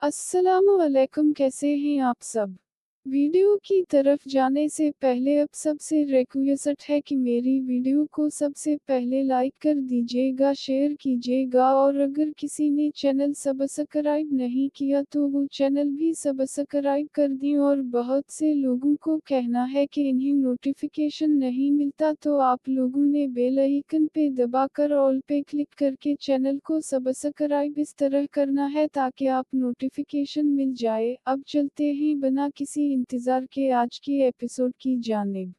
अस्सलामुअलैकुम, कैसे हैं आप सब। वीडियो की तरफ जाने से पहले अब सबसे रिक्वेस्ट है कि मेरी वीडियो को सबसे पहले लाइक कर दीजिएगा, शेयर कीजिएगा और अगर किसी ने चैनल सब्सक्राइब नहीं किया तो वो चैनल भी सब्सक्राइब कर दें। और बहुत से लोगों को कहना है कि इन्हें नोटिफिकेशन नहीं मिलता, तो आप लोगों ने बेल आइकन पे दबाकर ऑल पे क्लिक करके चैनल को सब्सक्राइब इस तरह करना है ताकि आप नोटिफिकेशन मिल जाए। अब चलते हैं बिना किसी इंतजार के आज की एपिसोड की जानिब।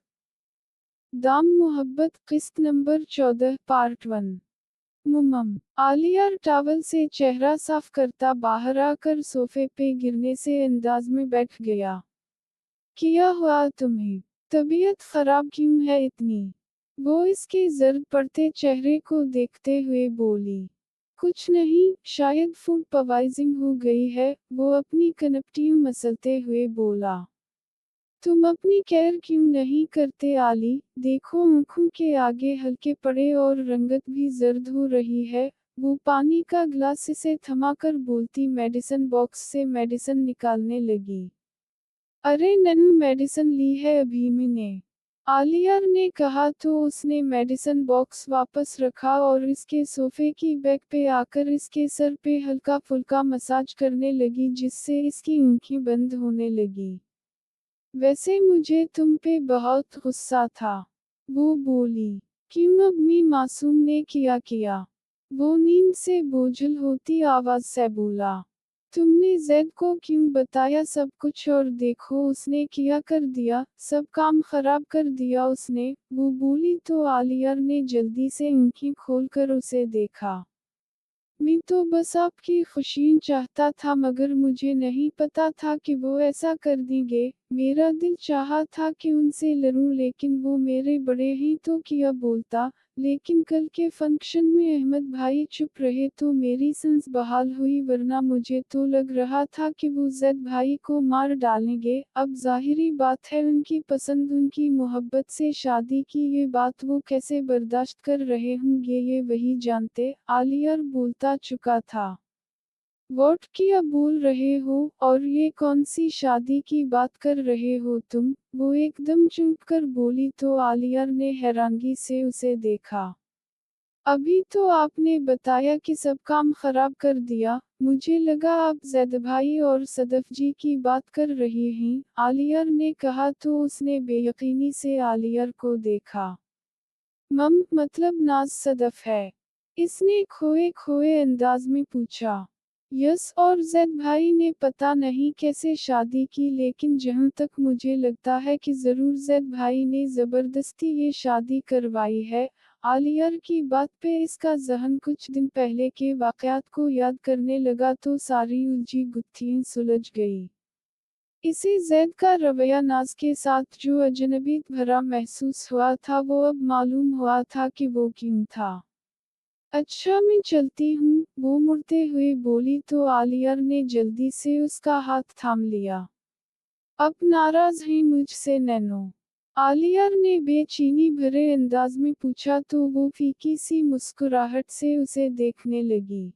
दाम मोहब्बत किस्त नंबर 14 पार्ट 1। मुमम आलिया टॉवल से चेहरा साफ करता बाहर आकर सोफे पे गिरने से अंदाज में बैठ गया। क्या हुआ तुम्हें? तबीयत खराब क्यों है इतनी? वो इसके जर्द पड़ते चेहरे को देखते हुए बोली। कुछ नहीं, शायद फूड पॉइजनिंग हो गई है, वो अपनी कनपटियां मसलते हुए बोला। तुम अपनी केयर क्यों नहीं करते आली? देखो आंखों के आगे हल्के पड़े और रंगत भी जर्द हो रही है। वो पानी का ग्लास इसे थमाकर बोलती मेडिसिन बॉक्स से मेडिसिन निकालने लगी। अरे नन्नू, मेडिसिन ली है अभी मैंने, आलिया ने कहा तो उसने मेडिसिन बॉक्स वापस रखा और इसके सोफे की बैक पे आकर इसके सर पे हल्का फुल्का मसाज करने लगी जिससे इसकी आंखें बंद होने लगी। वैसे मुझे तुम पे बहुत गुस्सा था, वो बोली। क्यों अम्मी मासूम ने किया? वो नींद से बोझल होती आवाज से बोला। तुमने ज़ैद को क्यों बताया सब कुछ? और देखो उसने क्या कर दिया, सब काम खराब कर दिया उसने, वो बोली तो आलिया ने जल्दी से आंखें खोलकर उसे देखा। मैं तो बस आपकी खुशी चाहता था मगर मुझे नहीं पता था कि वो ऐसा कर देंगे। मेरा दिल चाहा था कि उनसे लड़ूं लेकिन वो मेरे बड़े ही तो क्या बोलता। लेकिन कल के फंक्शन में अहमद भाई चुप रहे तो मेरी सांस बहाल हुई, वरना मुझे तो लग रहा था कि वो ज़ैद भाई को मार डालेंगे। अब जाहिरी बात है उनकी पसंद उनकी मोहब्बत से शादी की, ये बात वो कैसे बर्दाश्त कर रहे होंगे ये वही जानते। आलिया बोलता चुका था। वॉट क्या बोल रहे हो, और ये कौन सी शादी की बात कर रहे हो तुम? वो एकदम चुप कर बोली तो आलिया ने हैरानगी से उसे देखा। अभी तो आपने बताया कि सब काम खराब कर दिया, मुझे लगा आप ज़ैद भाई और सदफ जी की बात कर रही हैं, आलिया ने कहा तो उसने बेयकीनी से आलिया को देखा। मम, मतलब नाज सदफ है? इसने खोए खोए अंदाज में पूछा। यस, और ज़ैद भाई ने पता नहीं कैसे शादी की, लेकिन जहाँ तक मुझे लगता है कि ज़रूर ज़ैद भाई ने ज़बरदस्ती ये शादी करवाई है। आलिया की बात पे इसका ज़हन कुछ दिन पहले के वाक़यात को याद करने लगा तो सारी उलझी गुत्थियां सुलझ गई। इसे ज़ैद का रवैया नाज के साथ जो अजनबी भरा महसूस हुआ था वो अब मालूम हुआ था कि वो क्यों था। अच्छा मैं चलती हूँ, वो मुड़ते हुए बोली तो आलिया ने जल्दी से उसका हाथ थाम लिया। अब नाराज हैं मुझसे नैनो? आलिया ने बेचैनी भरे अंदाज में पूछा तो वो फीकी सी मुस्कुराहट से उसे देखने लगी।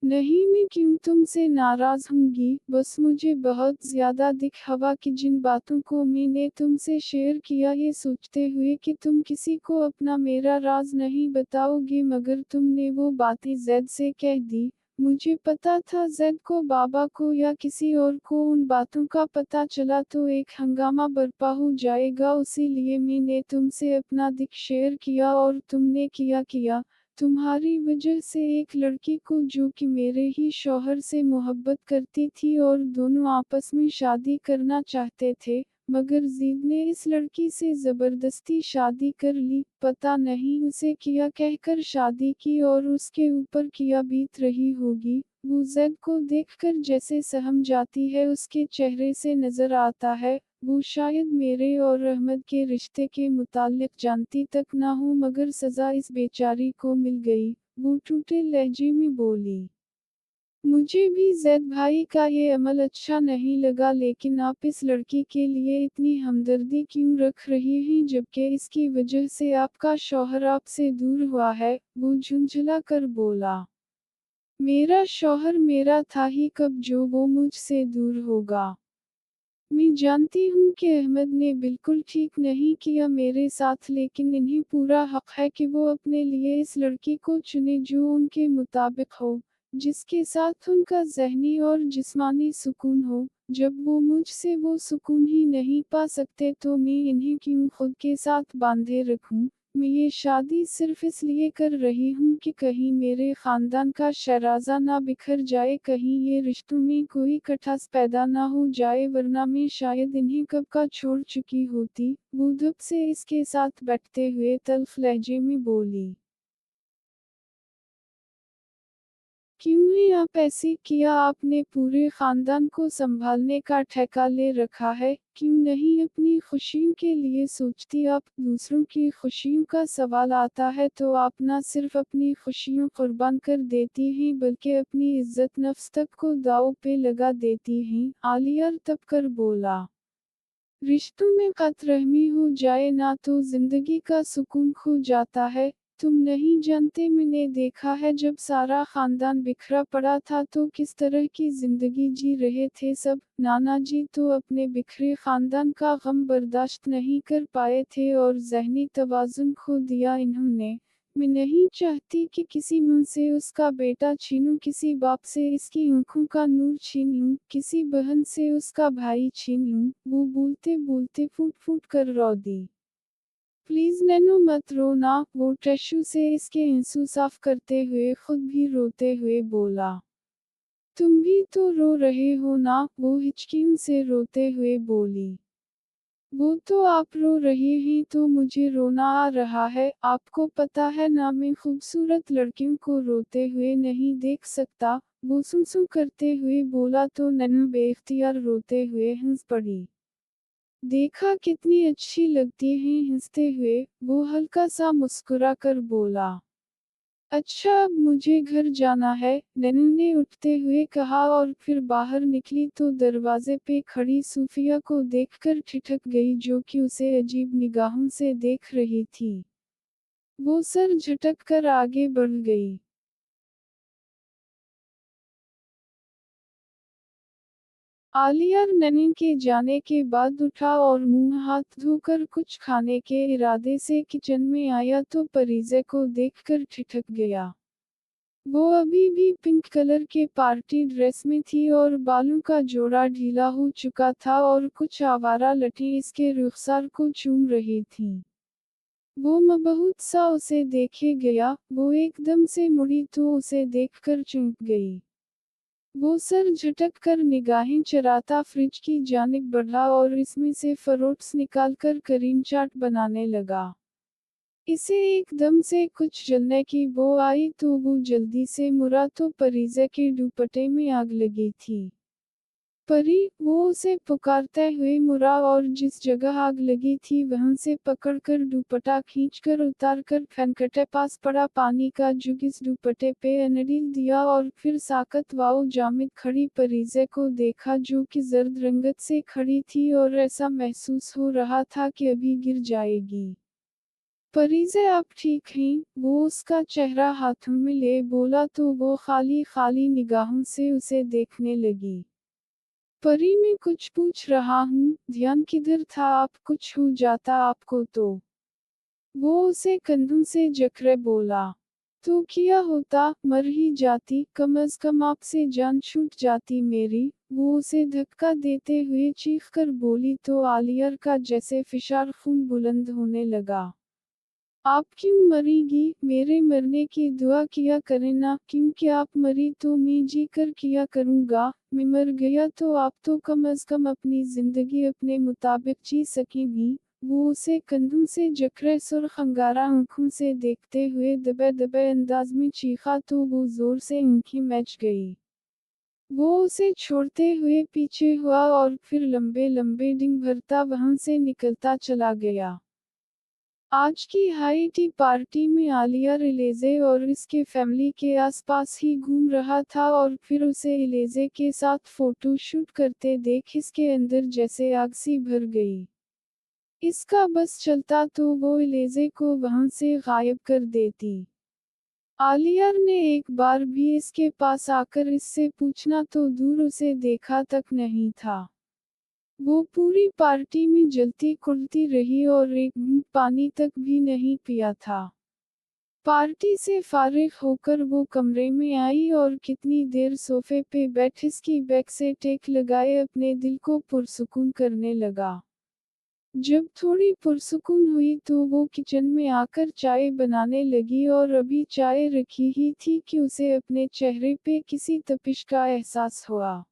नहीं, मैं क्यों तुमसे नाराज होंगी, बस मुझे बहुत ज्यादा दिख हवा कि जिन बातों को मैंने तुमसे शेयर किया ये सोचते हुए कि तुम किसी को अपना मेरा राज नहीं बताओगे, मगर तुमने वो बातें ज़ैद से कह दी। मुझे पता था ज़ैद को, बाबा को या किसी और को उन बातों का पता चला तो एक हंगामा बर्पा हो जाएगा, इसीलिए मैंने तुमसे अपना दिख शेयर किया। और तुमने किया तुम्हारी वजह से एक लड़की को जो कि मेरे ही शौहर से मोहब्बत करती थी और दोनों आपस में शादी करना चाहते थे, मगर ज़ैद ने इस लड़की से ज़बरदस्ती शादी कर ली। पता नहीं उसे क्या कहकर शादी की और उसके ऊपर क्या बीत रही होगी। वो ज़ैद को देखकर जैसे सहम जाती है उसके चेहरे से नज़र आता है। वो शायद मेरे और अहमद के रिश्ते के मुताल्लिक जानती तक ना हो, मगर सज़ा इस बेचारी को मिल गई। वो टूटे लहजे में बोली। मुझे भी ज़ैद भाई का ये अमल अच्छा नहीं लगा, लेकिन आप इस लड़की के लिए इतनी हमदर्दी क्यों रख रही हैं जबकि इसकी वजह से आपका शौहर आपसे दूर हुआ है? वो झुंझला कर बोला। मेरा शौहर मेरा था ही कब जो वो मुझसे दूर होगा। मैं जानती हूँ कि अहमद ने बिल्कुल ठीक नहीं किया मेरे साथ, लेकिन इन्हें पूरा हक है कि वो अपने लिए इस लड़की को चुने जो उनके मुताबिक हो, जिसके साथ उनका ज़हनी और जिस्मानी सुकून हो। जब वो मुझसे वो सुकून ही नहीं पा सकते तो मैं इन्हें क्यों खुद के साथ बांधे रखूं। मैं ये शादी सिर्फ इसलिए कर रही हूँ कि कहीं मेरे खानदान का शराजा ना बिखर जाए, कहीं ये रिश्तों में कोई खटास पैदा ना हो जाए, वरना मैं शायद इन्हें कब का छोड़ चुकी होती। वो धप से इसके साथ बैठते हुए तल्ख लहजे में बोली। क्यों ही आप ऐसे किया? आपने पूरे खानदान को संभालने का ठेका ले रखा है, क्यों नहीं अपनी खुशियों के लिए सोचती? आप दूसरों की खुशियों का सवाल आता है तो आप ना सिर्फ अपनी खुशियों कुर्बान कर देती हैं बल्कि अपनी इज्जत नफ्स तक को दांव पे लगा देती हैं। आलिया तब कर बोला। रिश्तों में कतरहमी हो जाए ना तो जिंदगी का सुकून खो जाता है। तुम नहीं जानते, मैंने देखा है जब सारा खानदान बिखरा पड़ा था तो किस तरह की जिंदगी जी रहे थे सब। नाना जी तो अपने बिखरे खानदान का गम बर्दाश्त नहीं कर पाए थे और ज़हनी तवाज़ुन खो दिया इन्होंने। मैं नहीं चाहती कि किसी मुंह से उसका बेटा छीनूं, किसी बाप से इसकी आंखों का नूर छीन लूं, किसी बहन से उसका भाई छीन लूं। वो बोलते बोलते फूट फूट कर रो दी। प्लीज नैनो मत रोना, वो टिश्यू से इसके आंसू साफ करते हुए खुद भी रोते हुए बोला। तुम भी तो रो रहे हो ना, वो हिचकियों से रोते हुए बोली। वो तो आप रो रही हैं तो मुझे रोना आ रहा है। आपको पता है ना, मैं खूबसूरत लड़कियों को रोते हुए नहीं देख सकता। वो सुन करते हुए बोला तो नन्ही बेख्तियार रोते हुए हंस पड़ी। देखा कितनी अच्छी लगती हैं हंसते हुए, वो हल्का सा मुस्कुरा कर बोला। अच्छा अब मुझे घर जाना है, नैनी ने उठते हुए कहा और फिर बाहर निकली तो दरवाजे पे खड़ी सूफिया को देखकर ठिठक गई जो कि उसे अजीब निगाहों से देख रही थी। वो सर झटक कर आगे बढ़ गई। आलिया नैनी के जाने के बाद उठा और मुंह हाथ धोकर कुछ खाने के इरादे से किचन में आया तो परीजे को देखकर ठिठक गया। वो अभी भी पिंक कलर के पार्टी ड्रेस में थी और बालों का जोड़ा ढीला हो चुका था और कुछ आवारा लठी इसके रुखसार को चूम रही थीं। वो बहुत सा उसे देखे गया, वो एकदम से मुड़ी तो उसे देखकर चौंक गई। वो सर झटक कर निगाहें चराता फ्रिज की जानिब बढ़ा और इसमें से फ्रूट्स निकालकर करीम चाट बनाने लगा। इसे एकदम से कुछ जलने की बो आई तो वो जल्दी से मुड़ा तो परीजा के दुपट्टे में आग लगी थी। परी, वो उसे पुकारते हुए मुड़ा और जिस जगह आग लगी थी वहां से पकड़कर दुपट्टा खींचकर उतारकर खनखटे पास पड़ा पानी का जुग इस दुपट्टे पे अनडील दिया और फिर साकत वाओ जामिद खड़ी परीजे को देखा जो कि जर्द रंगत से खड़ी थी और ऐसा महसूस हो रहा था कि अभी गिर जाएगी। परीजे आप ठीक हैं? वो उसका चेहरा हाथों में ले बोला तो वो खाली खाली निगाहों से उसे देखने लगी। परी, मैं कुछ पूछ रहा हूँ, ध्यान किधर था? आप कुछ हो जाता आपको तो। वो उसे कंधों से जकड़े बोला। तो क्या होता, मर ही जाती, कम अज कम आपसे जान छूट जाती मेरी। वो उसे धक्का देते हुए चीख कर बोली तो आलिया का जैसे फिशार खून बुलंद होने लगा। आप क्यों मरेगी? मेरे मरने की दुआ किया करें ना, क्योंकि आप मरी तो मैं जी कर किया करूँगा। मैं मर गया तो आप तो कम अज कम अपनी जिंदगी अपने मुताबिक जी सकेंगी। वो उसे कंधों से जकड़े सुर्ख अंगारा आंखों से देखते हुए दबे दबे अंदाज में चीखा तो वो जोर से आंखें मैच गई। वो उसे छोड़ते हुए पीछे हुआ और फिर लंबे लंबे डिंग भरता वहां से निकलता चला गया। आज की हाई टी पार्टी में आलिया इलेजे और इसके फैमिली के आसपास ही घूम रहा था और फिर उसे इलेजे के साथ फोटो शूट करते देख इसके अंदर जैसे आग सी भर गई। इसका बस चलता तो वो इलेजे को वहां से गायब कर देती। आलिया ने एक बार भी इसके पास आकर इससे पूछना तो दूर उसे देखा तक नहीं था। वो पूरी पार्टी में जलती कुड़ती रही और एक घूंट पानी तक भी नहीं पिया था। पार्टी से फारिग होकर वो कमरे में आई और कितनी देर सोफे पे बैठ इसकी बैक से टेक लगाए अपने दिल को पुरसुकून करने लगा। जब थोड़ी पुरसुकून हुई तो वो किचन में आकर चाय बनाने लगी और अभी चाय रखी ही थी कि उसे अपने चेहरे पे किसी तपिश का एहसास हुआ।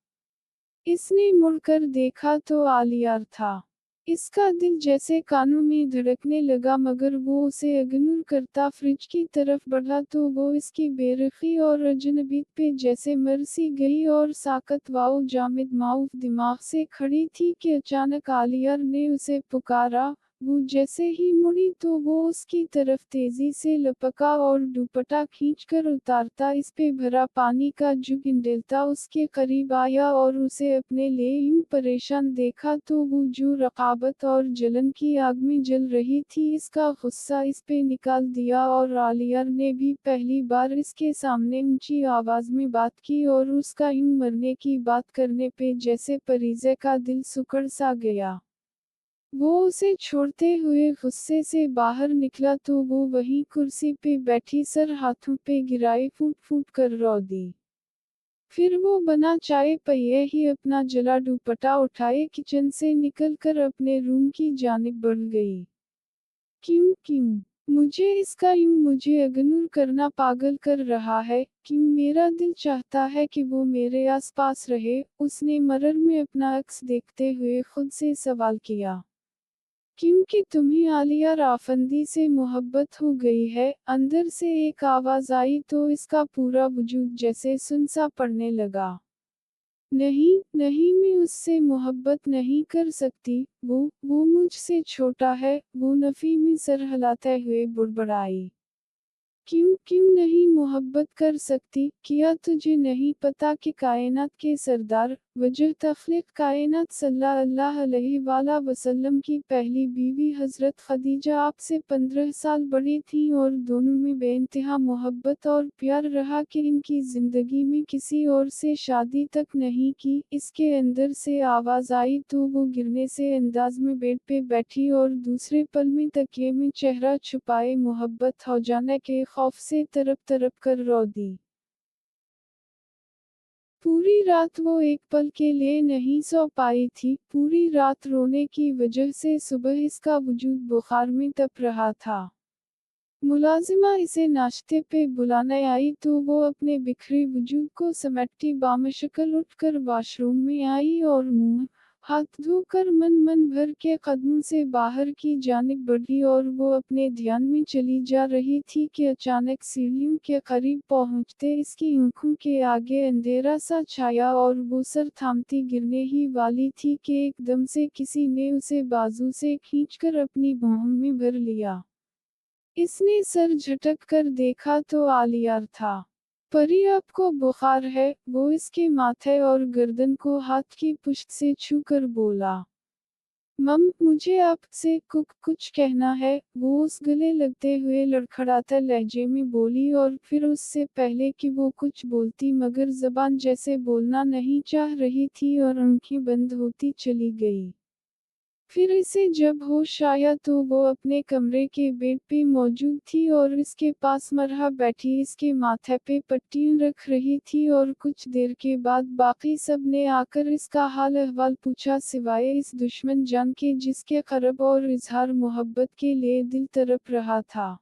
इसने मुड़कर देखा तो आलिया था। इसका दिल जैसे कानों में धड़कने लगा मगर वो उसे इग्नोर करता फ्रिज की तरफ बढ़ा तो वो इसकी बेरखी और अजनबीत पे जैसे मर सी गई और साकत वाओ जामिद माउफ दिमाग से खड़ी थी कि अचानक आलिया ने उसे पुकारा। वो जैसे ही मुड़ी तो वो उसकी तरफ तेजी से लपका और दुपट्टा खींचकर उतारता इस पे भरा पानी का जुग इंडेलता उसके करीब आया और उसे अपने लिए यूं परेशान देखा तो वो जो रकाबत और जलन की आग में जल रही थी इसका गुस्सा इस पे निकाल दिया और आलिया ने भी पहली बार इसके सामने ऊंची आवाज में बात की और उसका यूं मरने की बात करने पे जैसे परीजे का दिल सुकड़ सा गया। वो उसे छोड़ते हुए गुस्से से बाहर निकला तो वो वहीं कुर्सी पे बैठी सर हाथों पे गिराए फूट फूट कर रो दी। फिर वो बना चाय पिए ही अपना जला दुपट्टा उठाए किचन से निकलकर अपने रूम की जानिब बढ़ गई। क्यों क्यों मुझे इग्नोर करना पागल कर रहा है, क्यों मेरा दिल चाहता है कि वो मेरे आसपास रहे, उसने मिरर में अपना अक्स देखते हुए खुद से सवाल किया। क्योंकि तुम्हें आलिया राफंदी से मोहब्बत हो गई है, अंदर से एक आवाज आई तो इसका पूरा वजूद जैसे सुनसा पड़ने लगा। नहीं, नहीं मैं उससे मोहब्बत नहीं कर सकती, वो मुझसे छोटा है, वो नफी में सर हिलाते हुए बुड़बड़ाई। क्यों क्यों नहीं मोहब्बत कर सकती, क्या तुझे नहीं पता कि कायनात के सरदार, वजह तख्लीक कायनात सल्लल्लाहु अलैहि वसल्लम की पहली बीवी हजरत खदीजा आपसे 15 साल बड़ी थीं और दोनों में बेइंतहा मोहब्बत और प्यार रहा कि इनकी जिंदगी में किसी और से शादी तक नहीं की। इसके अंदर से आवाज आई तो वो गिरने से अंदाज में बेड पे बैठी और दूसरे पल में तकिए में चेहरा छुपाए मोहब्बत हो जाने के खौफ से तरप तरप कर रो दी। पूरी रात वो एक पल के लिए नहीं सो पाई थी, पूरी रात रोने की वजह से सुबह इसका वजूद बुखार में तप रहा था। मुलाजिमा इसे नाश्ते पे बुलाने आई तो वो अपने बिखरे वजूद को समेटती बामशक्ल उठकर वॉशरूम में आई और मुंह हाथ धोकर मन भर के कदमों से बाहर की जानिब बढ़ी और वो अपने ध्यान में चली जा रही थी कि अचानक सीढ़ियों के करीब पहुंचते इसकी आंखों के आगे अंधेरा सा छाया और वो सर थामती गिरने ही वाली थी कि एकदम से किसी ने उसे बाजू से खींचकर अपनी बाहों में भर लिया। इसने सर झटक कर देखा तो आलिया था। परी आपको बुखार है, वो इसके माथे और गर्दन को हाथ की पुश्त से छू कर बोला। मम मुझे आपसे कुछ कहना है, वो उस गले लगते हुए लड़खड़ाते लहजे में बोली और फिर उससे पहले कि वो कुछ बोलती मगर जबान जैसे बोलना नहीं चाह रही थी और आंखें बंद होती चली गई। फिर इसे जब होश आया तो वो अपने कमरे के बेड पे मौजूद थी और इसके पास मरहा बैठी इसके माथे पे पट्टियां रख रही थी और कुछ देर के बाद बाकी सब ने आकर इसका हाल अहवाल पूछा सिवाय इस दुश्मन जान के जिसके करब और इजहार मोहब्बत के लिए दिल तड़प रहा था।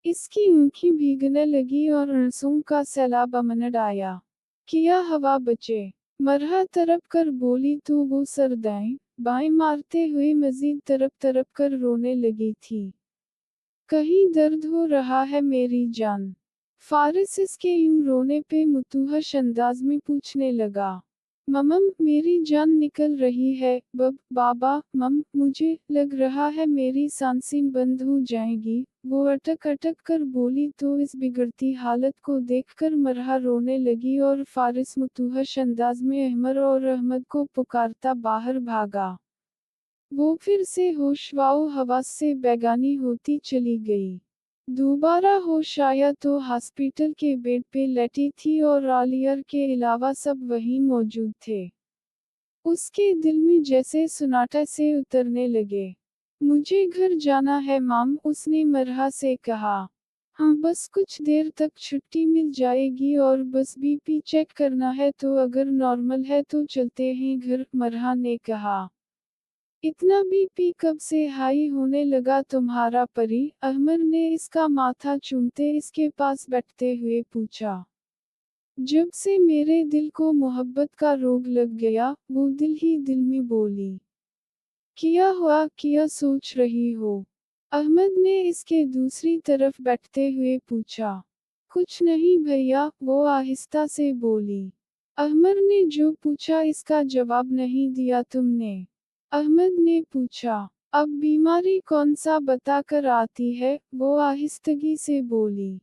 इसकी आंखें भीगने लगी और आंसुओं का सैलाब अमनड आया। किया हवा बचे, मरहा तरप कर बोली तो वो सर दाएं बाएं मारते हुए मजीद तरप तरप कर रोने लगी थी। कहीं दर्द हो रहा है मेरी जान? फारिस इसके यूं रोने पे मुतूहश अंदाज में पूछने लगा। ममम मेरी जान निकल रही है, बाबा मुझे लग रहा है मेरी सांसें बंद हो जाएंगी, वो अटक अटक कर बोली तो इस बिगड़ती हालत को देखकर मरहा रोने लगी और फारिस मुतूहश अंदाज में अहमर और अहमद को पुकारता बाहर भागा। वो फिर से होशवाओ हवास से बेगानी होती चली गई। दोबारा होश आया तो हॉस्पिटल के बेड पे लेटी थी और आलिया के अलावा सब वहीं मौजूद थे। उसके दिल में जैसे सुनाटा से उतरने लगे। मुझे घर जाना है माम, उसने मरहा से कहा। हाँ बस कुछ देर तक छुट्टी मिल जाएगी और बस बीपी चेक करना है, तो अगर नॉर्मल है तो चलते हैं घर, मरहा ने कहा। इतना बीपी कब से हाई होने लगा तुम्हारा परी? अहमर ने इसका माथा चूमते इसके पास बैठते हुए पूछा। जब से मेरे दिल को मोहब्बत का रोग लग गया, वो दिल ही दिल में बोली। क्या हुआ, क्या सोच रही हो? अहमद ने इसके दूसरी तरफ बैठते हुए पूछा। कुछ नहीं भैया, वो आहिस्ता से बोली। अहमद ने जो पूछा इसका जवाब नहीं दिया तुमने? अहमद ने पूछा। अब बीमारी कौन सा बता कर आती है, वो आहिस्तगी से बोली।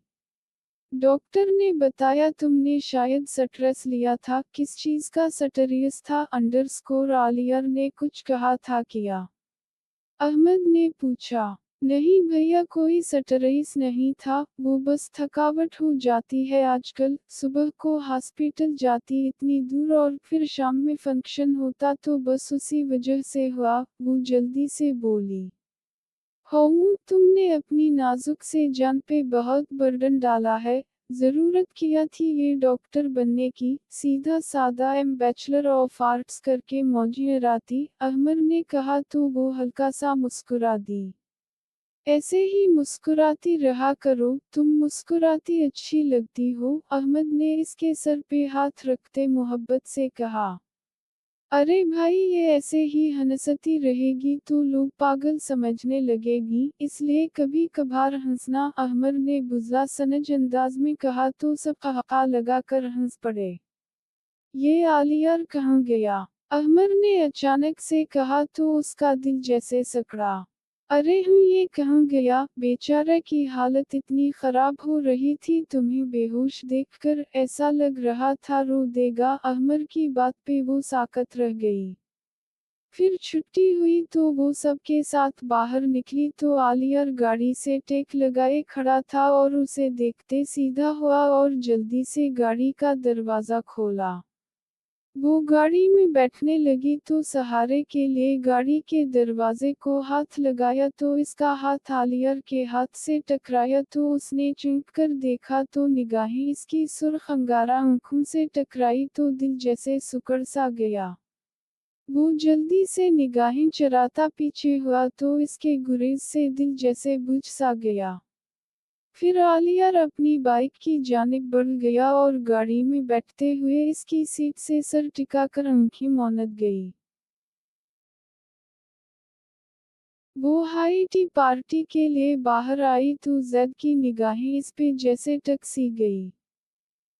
डॉक्टर ने बताया तुमने शायद स्ट्रेस लिया था। किस चीज का स्ट्रेस था? अंडरस्कोर आलिया ने कुछ कहा था क्या? अहमद ने पूछा। नहीं भैया, कोई स्ट्रेस नहीं था, वो बस थकावट हो जाती है आजकल। सुबह को हॉस्पिटल जाती इतनी दूर और फिर शाम में फंक्शन होता, तो बस उसी वजह से हुआ, वो जल्दी से बोली। हो, तुमने अपनी नाजुक से जान पे बहुत बर्डन डाला है। जरूरत किया थी ये डॉक्टर बनने की, सीधा सादा बैचलर ऑफ आर्ट्स करके मौजी राती, अहमद ने कहा तो वो हल्का सा मुस्कुरा दी। ऐसे ही मुस्कुराती रहा करो, तुम मुस्कुराती अच्छी लगती हो, अहमद ने इसके सर पे हाथ रखते मोहब्बत से कहा। अरे भाई, ये ऐसे ही हंसती रहेगी तो लोग पागल समझने लगेगी, इसलिए कभी कभार हंसना, अहमद ने बुज़ला सनज अंदाज में कहा तो सब हक्का लगा कर हंस पड़े। ये आलिया कहाँ गया? अहमद ने अचानक से कहा तो उसका दिल जैसे सकड़ा। अरे ये कहाँ गया? बेचारे की हालत इतनी खराब हो रही थी, तुम्हें बेहोश देखकर ऐसा लग रहा था रो देगा। अहमद की बात पे वो साकत रह गई। फिर छुट्टी हुई तो वो सबके साथ बाहर निकली तो आलिया गाड़ी से टेक लगाए खड़ा था और उसे देखते सीधा हुआ और जल्दी से गाड़ी का दरवाजा खोला। वो गाड़ी में बैठने लगी तो सहारे के लिए गाड़ी के दरवाजे को हाथ लगाया तो इसका हाथ आलिया के हाथ से टकराया तो उसने चौंक कर देखा तो निगाहें इसकी सुर्ख अंगारा आंखों से टकराई तो दिल जैसे सुकड़ सा गया। वो जल्दी से निगाहें चराता पीछे हुआ तो इसके गुरेज से दिल जैसे बुझ सा गया। फिर आलिया अपनी बाइक की जानिब बढ़ गया और गाड़ी में बैठते हुए इसकी सीट से सर टिकाकर आंखें मौनत गई। वो हाई टी पार्टी के लिए बाहर आई तो जैद की निगाहें इस पे जैसे टक सी गई।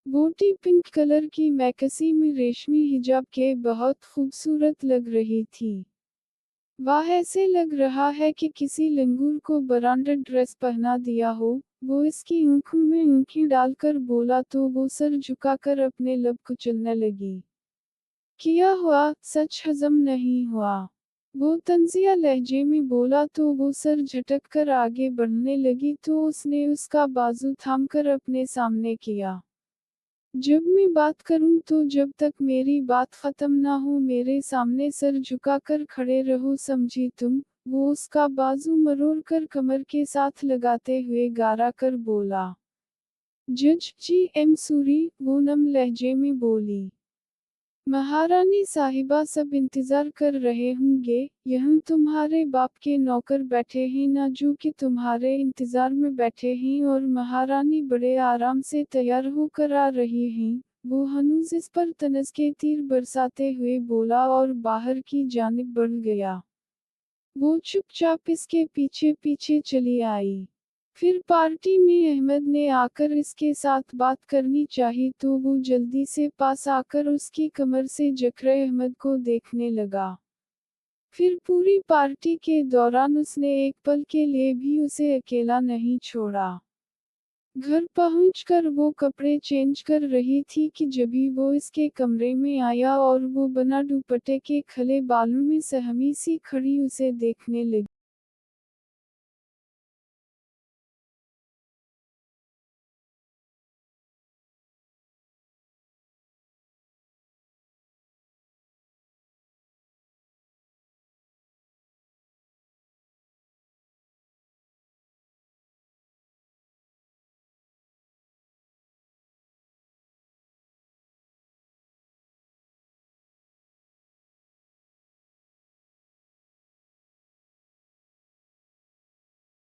वो टी पिंक कलर की मैकसी में रेशमी हिजाब के बहुत खूबसूरत लग रही थी। वाह, ऐसे लग रहा है कि किसी लंगूर को ब्रांडेड ड्रेस पहना दिया हो। वो इसकी आंखों में आंखें डालकर बोला तो वो सर झुकाकर अपने लब कुचलने लगी। क्या हुआ, सच हजम नहीं हुआ? वो तंजिया लहजे में बोला तो वो सर झटक कर आगे बढ़ने लगी तो उसने उसका बाजू थामकर अपने सामने किया। जब मैं बात करूं तो जब तक मेरी बात खत्म ना हो मेरे सामने सर झुकाकर खड़े रहो, समझी तुम? वो उसका बाजू मरोड़ कर कमर के साथ लगाते हुए गारा कर बोला। जज जी एम सूरी, वो नम लहजे में बोली। महारानी साहिबा सब इंतजार कर रहे होंगे, यहाँ तुम्हारे बाप के नौकर बैठे हैं ना जो कि तुम्हारे इंतजार में बैठे हैं, और महारानी बड़े आराम से तैयार होकर आ रही हैं। वो हनूज इस पर तनस के तीर बरसाते हुए बोला और बाहर की जानिब बढ़ गया। वो चुपचाप इसके पीछे पीछे चली आई। फिर पार्टी में अहमद ने आकर इसके साथ बात करनी चाही तो वो जल्दी से पास आकर उसकी कमर से जकड़े अहमद को देखने लगा। फिर पूरी पार्टी के दौरान उसने एक पल के लिए भी उसे अकेला नहीं छोड़ा। घर पहुंचकर वो कपड़े चेंज कर रही थी कि जभी वो इसके कमरे में आया और वो बिना दुपट्टे के खले बालों में सहमी सी खड़ी उसे देखने लगी।